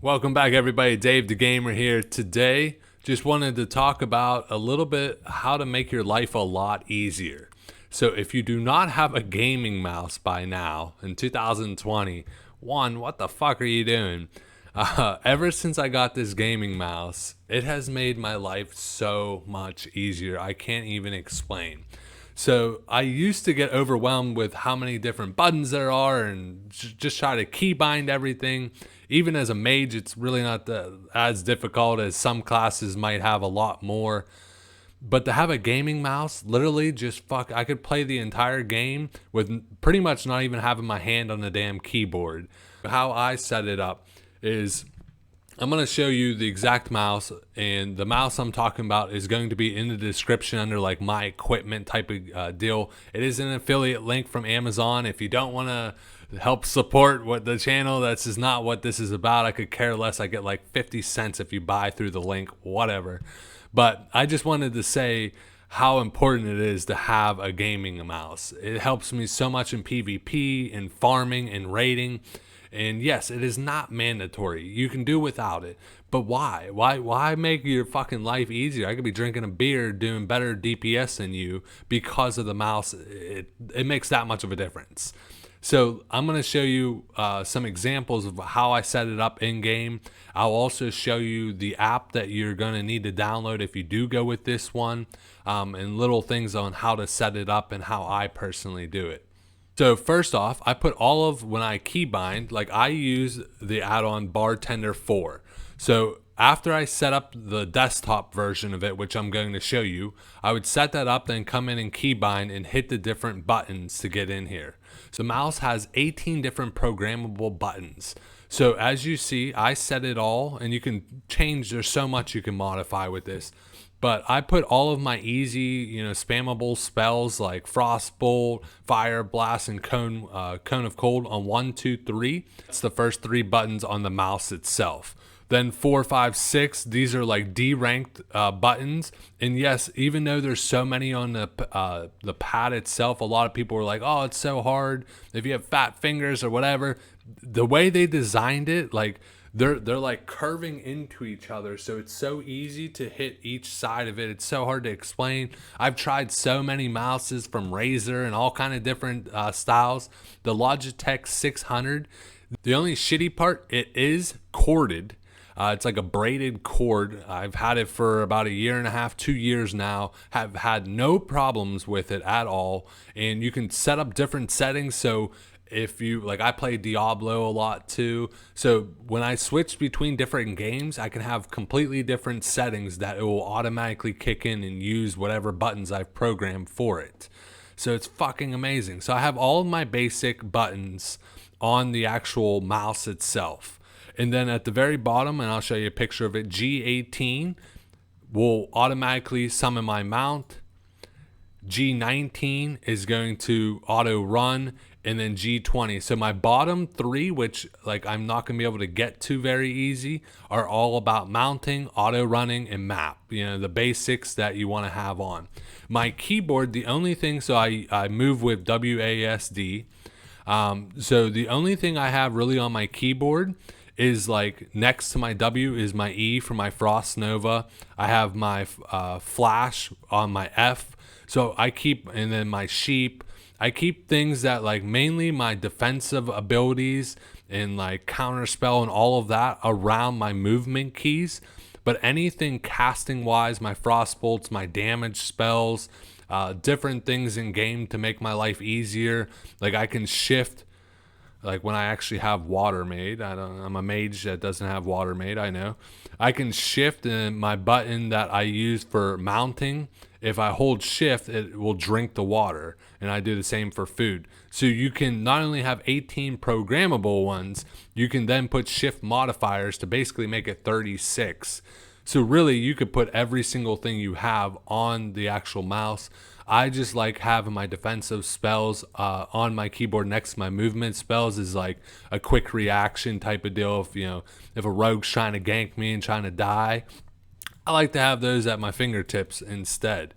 Welcome back, everybody. Dave the Gamer here. Today, just wanted to talk about a little bit how to make your life a lot easier. So if you do not have a gaming mouse by now in 2021, what the fuck are you doing? Ever since I got this gaming mouse, it has made my life so much easier. I can't even explain. So I used to get overwhelmed with how many different buttons there are and just try to keybind everything. Even as a mage, it's really not as difficult as some classes might have a lot more. But to have a gaming mouse, literally I could play the entire game with pretty much not even having my hand on the damn keyboard. How I set it up is I'm going to show you the exact mouse, and the mouse I'm talking about is going to be in the description under like my equipment type of deal. It is an affiliate link from Amazon. If you don't want to help support what the channel, that's just not what this is about. I could care less. I get like 50 cents if you buy through the link, whatever. But I just wanted to say how important it is to have a gaming mouse. It helps me so much in PvP, in farming, in raiding. And yes, it is not mandatory. You can do without it. But why? Why make your fucking life easier? I could be drinking a beer doing better DPS than you because of the mouse. It makes that much of a difference. So I'm going to show you some examples of how I set it up in game. I'll also show you the app that you're going to need to download if you do go with this one, and little things on how to set it up and how I personally do it. So first off, I put when I keybind, like I use the add-on Bartender 4. So after I set up the desktop version of it, which I'm going to show you, I would set that up, then come in and keybind and hit the different buttons to get in here. So the mouse has 18 different programmable buttons. So as you see, I set it all, and you can change, there's so much you can modify with this. But I put all of my easy, spammable spells like Frostbolt, Fire, Blast, and Cone of Cold on 1, 2, 3. That's the first 3 buttons on the mouse itself. Then 4, 5, 6, these are like D-ranked buttons. And yes, even though there's so many on the pad itself, a lot of people are like, oh, it's so hard if you have fat fingers or whatever. The way they designed it, like, they're like curving into each other, so it's so easy to hit each side of it. It's so hard to explain. I've tried so many mouses from Razer and all kind of different styles. The Logitech 600, the only shitty part, it is corded. It's like a braided cord. I've had it for about 1.5 years, 2 years now. Have had no problems with it at all. And you can set up different settings. So if you, like, I play Diablo a lot too. So when I switch between different games, I can have completely different settings that it will automatically kick in and use whatever buttons I've programmed for it. So it's fucking amazing. So I have all of my basic buttons on the actual mouse itself. And then at the very bottom, and I'll show you a picture of it, G18 will automatically summon my mount. G19 is going to auto run, and then G20. So my bottom 3, which like I'm not going to be able to get to very easy, are all about mounting, auto running, and map. The basics that you want to have on. My keyboard, the only thing, so I move with WASD. So the only thing I have really on my keyboard is like next to my W is my E for my Frost Nova. I have my flash on my F. So I keep, and then my sheep. I keep things that like mainly my defensive abilities and like counter spell and all of that around my movement keys. But anything casting wise, my frost bolts, my damage spells, different things in game to make my life easier. Like I can shift, like when I actually have water made. I'm a mage that doesn't have water made, I know. I can shift, and my button that I use for mounting, if I hold shift, it will drink the water, and I do the same for food. So you can not only have 18 programmable ones, you can then put shift modifiers to basically make it 36. So really, you could put every single thing you have on the actual mouse. I just like having my defensive spells on my keyboard next to my movement spells is like a quick reaction type of deal. If a rogue's trying to gank me and trying to die, I like to have those at my fingertips instead.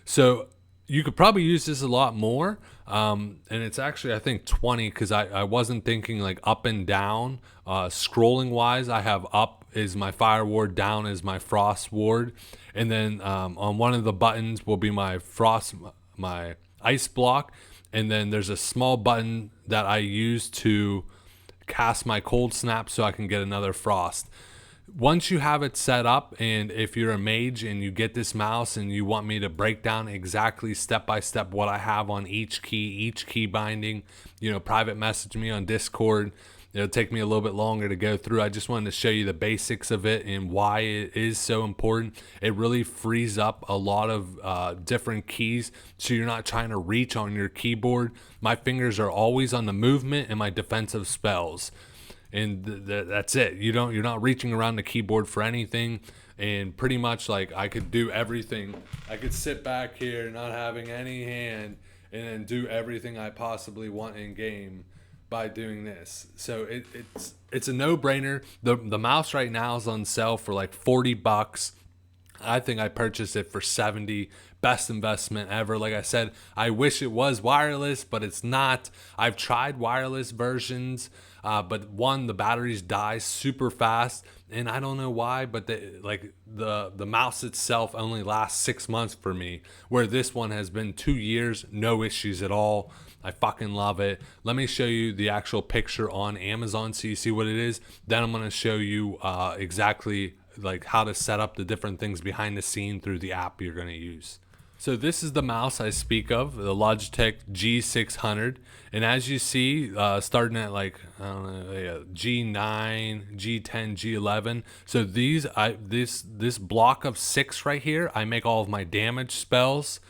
So You could probably use this a lot more. And it's actually, I think, 20, because I wasn't thinking like up and down. Scrolling wise, I have up is my fire ward, down is my frost ward. And then on one of the buttons will be my my ice block. And then there's a small button that I use to cast my cold snap so I can get another frost. Once you have it set up, and if you're a mage and you get this mouse and you want me to break down exactly step by step what I have on each key binding, private message me on Discord. It'll take me a little bit longer to go through. I just wanted to show you the basics of it and why it is so important. It really frees up a lot of different keys, so you're not trying to reach on your keyboard. My fingers are always on the movement and my defensive spells. And that's it. You're not reaching around the keyboard for anything. And pretty much like I could do everything. I could sit back here not having any hand and then do everything I possibly want in game by doing this. So it's a no-brainer. The mouse right now is on sale for like $40. I think I purchased it for $70. Best investment ever. Like I said, I wish it was wireless, but it's not. I've tried wireless versions, but one, the batteries die super fast, and I don't know why, but the mouse itself only lasts 6 months for me, where this one has been 2 years, no issues at all. I fucking love it. Let me show you the actual picture on Amazon so you see what it is. Then I'm going to show you exactly like how to set up the different things behind the scene through the app you're going to use. So this is the mouse I speak of, the Logitech G600. And as you see, starting at like, I don't know, G9, G10, G11. So this block of 6 right here, I make all of my damage spells.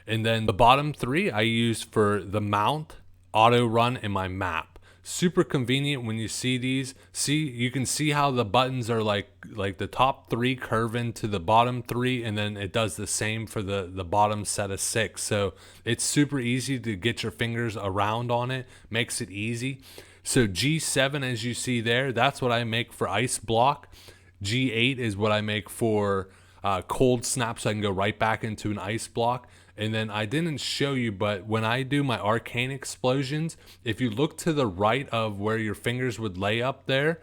And then the bottom 3 I use for the mount, auto run, and my map. Super convenient when you see these. You can see how the buttons are like the top 3 curve into the bottom 3, and then it does the same for the bottom set of 6. So it's super easy to get your fingers around on it. Makes it easy. So G7, as you see there, that's what I make for ice block. G8 is what I make for cold snap, so I can go right back into an ice block. And then I didn't show you, but when I do my arcane explosions, if you look to the right of where your fingers would lay up there,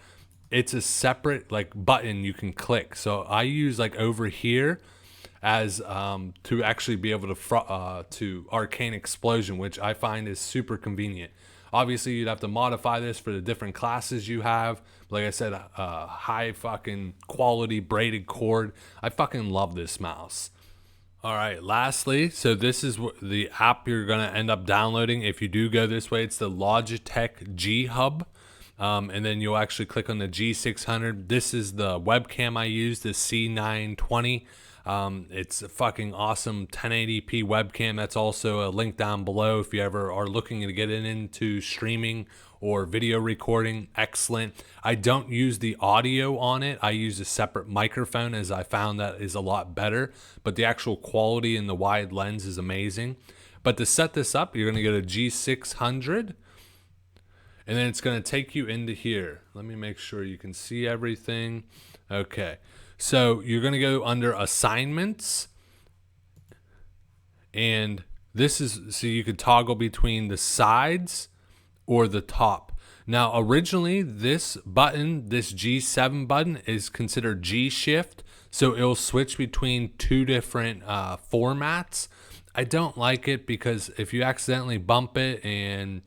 it's a separate like button you can click. So I use like over here as to actually be able to arcane explosion, which I find is super convenient. Obviously, you'd have to modify this for the different classes you have. Like I said, high fucking quality braided cord. I fucking love this mouse. All right, lastly, so this is the app you're going to end up downloading if you do go this way. It's the Logitech G Hub, and then you'll actually click on the G600. This is the webcam I use, the C920. It's a fucking awesome 1080p webcam. That's also a link down below if you ever are looking to get into streaming or video recording. Excellent. I don't use the audio on it. I use a separate microphone, as I found that is a lot better, but the actual quality in the wide lens is amazing. But to set this up, you're going to go to G600, and then it's going to take you into here. Let me make sure you can see everything. Okay. So you're going to go under assignments, and this is so you could toggle between the sides or the top. Now, originally this button, this G7 button, is considered G shift, so it'll switch between 2 different formats. I don't like it because if you accidentally bump it, and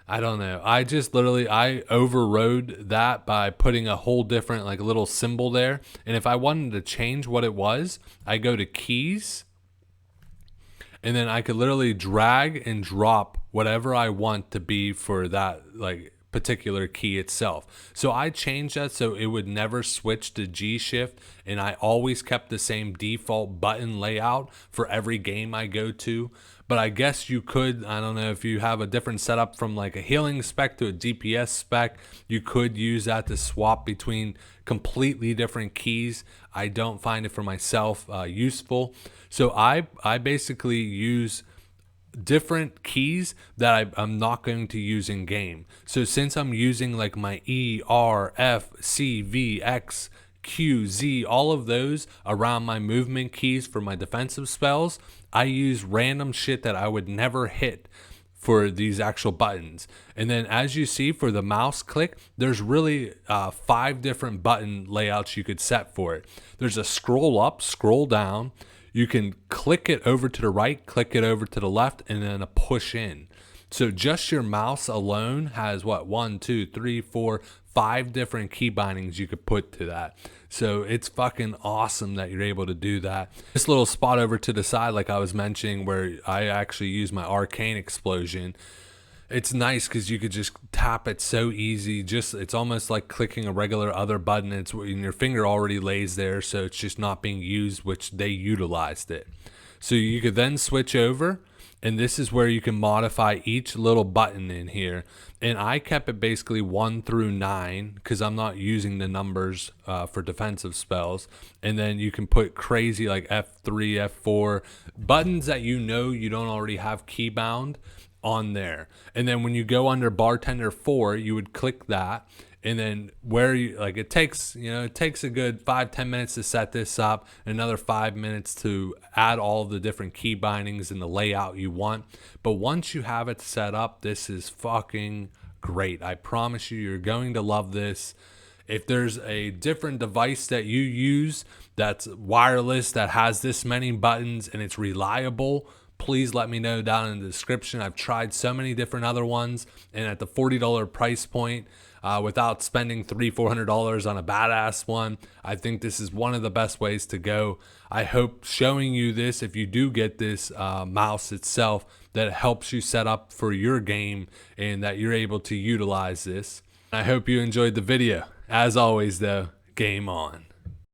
I don't know, I overrode that by putting a whole different like little symbol there. And if I wanted to change what it was, I go to keys, and then I could literally drag and drop whatever I want to be for that like particular key itself. So I changed that so it would never switch to G shift, and I always kept the same default button layout for every game I go to. But I guess you could, I don't know, if you have a different setup from like a healing spec to a DPS spec, you could use that to swap between completely different keys. I don't find it for myself useful. So I basically use different keys that I'm not going to use in game. So since I'm using like my E, R, F, C, V, X Q, Z, all of those around my movement keys for my defensive spells, I use random shit that I would never hit for these actual buttons. And then as you see for the mouse click, there's really 5 different button layouts you could set for it. There's a scroll up, scroll down. You can click it over to the right, click it over to the left, and then a push in. So just your mouse alone has what, 1, 2, 3, 4, 5 different key bindings you could put to that. So it's fucking awesome that you're able to do that. This little spot over to the side, like I was mentioning, where I actually use my arcane explosion, it's nice because you could just tap it so easy. It's almost like clicking a regular other button. It's when your finger already lays there, so it's just not being used, which they utilized it. So you could then switch over, and this is where you can modify each little button in here. And I kept it basically 1 through 9 because I'm not using the numbers for defensive spells. And then you can put crazy like F3, F4, buttons that you know you don't already have key bound on there. And then when you go under bartender 4, you would click that, and then where you like, it takes a good 5-10 minutes to set this up, another 5 minutes to add all of the different key bindings and the layout you want. But once you have it set up, this is fucking great. I promise you, you're going to love this. If there's a different device that you use that's wireless that has this many buttons and it's reliable, please let me know down in the description. I've tried so many different other ones, and at the $40 price point, without spending $300-400 on a badass one, I think this is one of the best ways to go. I hope showing you this, if you do get this mouse itself, that it helps you set up for your game and that you're able to utilize this. I hope you enjoyed the video. As always though, game on.